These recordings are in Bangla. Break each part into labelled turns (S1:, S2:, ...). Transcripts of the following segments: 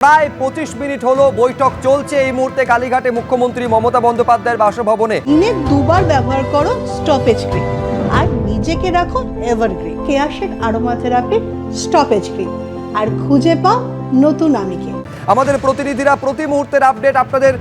S1: প্রায় 25 মিনিট হলো বৈঠক চলছে এই মুহূর্তে কালীঘাটে মুখ্যমন্ত্রী মমতা বন্দ্যোপাধ্যায়ের বাসভবনে।
S2: দিনে দুবার ব্যবহার করো স্টপেজ ক্রিম আর নিজেকে রাখো এভারগ্রিন কেয়াশেড আরোমা থেরাপির স্টপেজ ক্রিম আর খুঁজে পাও নতুন আমিকে।
S1: আমাদের প্রতিনিধিরা প্রতি মুহূর্তের আপডেট আপনাদের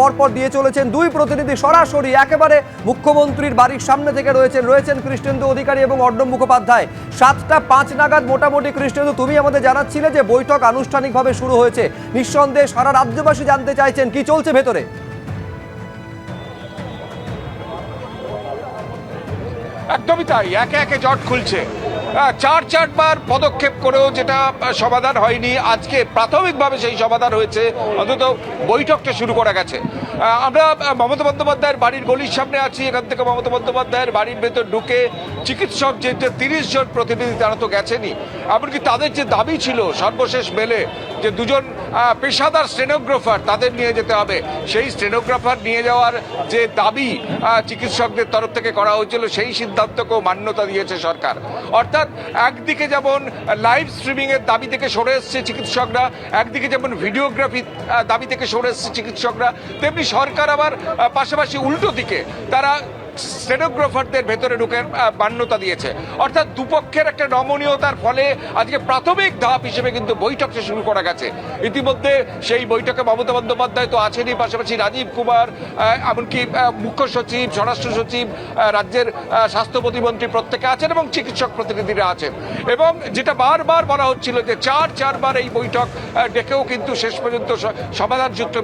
S1: পরপর দিয়ে চলেছেন। দুই প্রতিনিধি সরাসরি একেবারে মুখ্যমন্ত্রীর বাড়ির সামনে থেকে রয়েছেন কৃষ্ণেন্দু অধিকারী এবং অর্ণব মুখোপাধ্যায়। 7:05 নাগাদ মোটামুটি কৃষ্ণেন্দু, তুমি আমাদের জানাচ্ছিলে যে বৈঠক আনুষ্ঠানিকভাবে শুরু হয়েছে। নিঃসন্দেহে সারা রাজ্যবাসী জানতে চাইছেন কি চলছে ভেতরে।
S3: একদমই তাই, একে একে জট খুলছে। চারবার পদক্ষেপ করেও যেটা সমাধান হয়নি, আজকে প্রাথমিকভাবে সেই সমাধান হয়েছে, অন্তত বৈঠকটা শুরু করা গেছে। আমরা মমতা বন্দ্যোপাধ্যায়ের বাড়ির গলির সামনে আছি। এখান থেকে মমতা বন্দ্যোপাধ্যায়ের বাড়ির ভেতর ঢুকে চিকিৎসক যে 30 জন প্রতিনিধি, তারা তো গেছেনই। এমনকি তাদের যে দাবি ছিল সর্বশেষ মেলে যে দুজন পেশাদার স্টেনোগ্রাফার তাদের নিয়ে যেতে হবে, সেই স্টেনোগ্রাফার নিয়ে যাওয়ার যে দাবি চিকিৎসকদের তরফ থেকে করা হয়েছিল, সেই সিদ্ধান্তকেও মান্যতা দিয়েছে সরকার। অর্থাৎ একদিকে যেমন লাইভ স্ট্রিমিং এর দাবি থেকে সরে এসছে চিকিৎসকরা, একদিকে যেমন ভিডিওগ্রাফি দাবি থেকে সরে এসছে চিকিৎসকরা, তেমনি সরকার আবার পাশাপাশি উল্টো দিকে তারা স্টেনোগ্রাফারদের ভেতরে ঢুকে মান্যতা দিয়েছে। অর্থাৎ দুপক্ষের একটা নমনীয়তার ফলে আজকে প্রাথমিক ধাপ হিসেবে কিন্তু বৈঠকটা শুরু করা গেছে। ইতিমধ্যে সেই বৈঠকে মমতা বন্দ্যোপাধ্যায় তো আছেনই, পাশাপাশি রাজীব কুমার, এমনকি মুখ্য সচিব, স্বরাষ্ট্র সচিব, রাজ্যের স্বাস্থ্য প্রতিমন্ত্রী প্রত্যেকে আছেন এবং চিকিৎসক প্রতিনিধিরা আছেন। এবং যেটা বারবার বলা হচ্ছিল যে চারবার এই বৈঠক ডেকেও কিন্তু শেষ পর্যন্ত সমাধানযুক্ত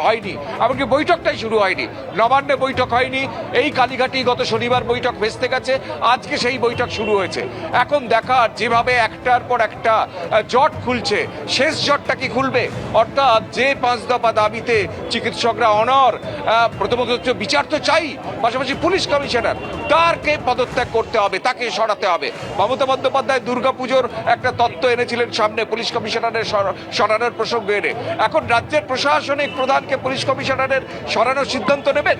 S3: হয়নি, এমনকি বৈঠকটাই শুরু হয়নি। নবান্নে বৈঠক হয়নি, এই কালীঘাটি গত শনিবার বৈঠক ভেস্তে গেছে, আজকে সেই বৈঠক শুরু হয়েছে। এখন দেখার, যেভাবে একটার পর একটা জট খুলছে, শেষ জটটা কি খুলবে? অর্থাৎ যে 5 দফা দাবিতে চিকিৎসকরা অনর, প্রথমত হচ্ছে বিচার তো চাই, পাশাপাশি পুলিশ কমিশনার তারকে পদত্যাগ করতে হবে, তাকে সরাতে হবে। মমতা বন্দ্যোপাধ্যায় দুর্গাপুজোর একটা তত্ত্ব এনেছিলেন সামনে, পুলিশ কমিশনারের সরানোর প্রসঙ্গ এনে। এখন রাজ্যের প্রশাসনিক প্রধানকে পুলিশ কমিশনারের সরানোর সিদ্ধান্ত নেবেন?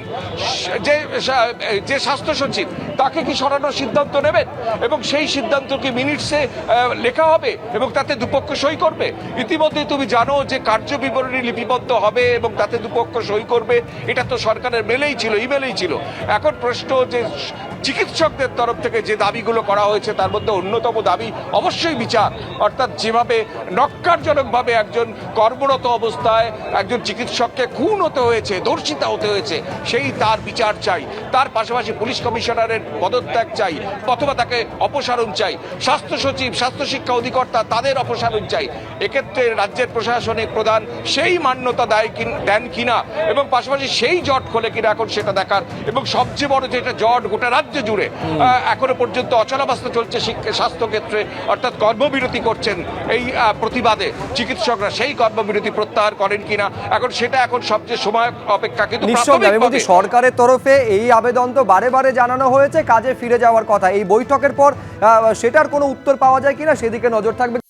S3: যে স্বাস্থ্য সচিব, তাকে কি সরানোর সিদ্ধান্ত নেবেন? এবং সেই সিদ্ধান্ত কি মিনিটসে লেখা হবে এবং তাতে দুপক্ষ সই করবে? ইতিমধ্যে তুমি জানো যে কার্য বিবরণী লিপিবদ্ধ হবে এবং তাতে দুপক্ষ সই করবে, এটা তো সরকারের মেলেই ছিল, ইমেলেই ছিল। এখন প্রশ্ন যে চিকিৎসকদের তরফ থেকে যে দাবিগুলো করা হয়েছে, তার মধ্যে অন্যতম দাবি অবশ্যই বিচার। অর্থাৎ যেভাবে নক্কারজনকভাবে একজন কর্মরত অবস্থায় একজন চিকিৎসককে খুন হতে হয়েছে, ধর্ষিতা হতে হয়েছে, সেই তার বিচার চাই। তার পাশাপাশি পুলিশ কমিশনারের পদত্যাগ চাই, অথবা তাকে অপসারণ চাই। স্বাস্থ্য সচিব, স্বাস্থ্য শিক্ষা অধিকর্তা, তাদের অপসারণ চাই। এক্ষেত্রে রাজ্যের প্রশাসনিক প্রধান সেই মান্যতা দেন কিনা এবং পাশাপাশি সেই জট খোলে কিনা, এখন সেটা দেখার। এবং সবচেয়ে বড় যেটা জট গোটা রাজ্য জুড়ে এখনো পর্যন্ত অচলাবস্থা চলছে স্বাস্থ্য ক্ষেত্রে, অর্থাৎ কর্মবিরতি করছেন এই প্রতিবাদে চিকিৎসকরা, সেই কর্মবিরতি প্রত্যাহার করেন কিনা, এখন সেটা সবচেয়ে সময় অপেক্ষা। কিন্তু
S1: সরকারের তরফে এই আবেদন তো বারে বারে জানানো হয়েছে, কাজে ফিরে যাওয়ার কথা। এই বৈঠকের পর সেটার কোনো উত্তর পাওয়া যায় কিনা সেদিকে নজর থাকবে।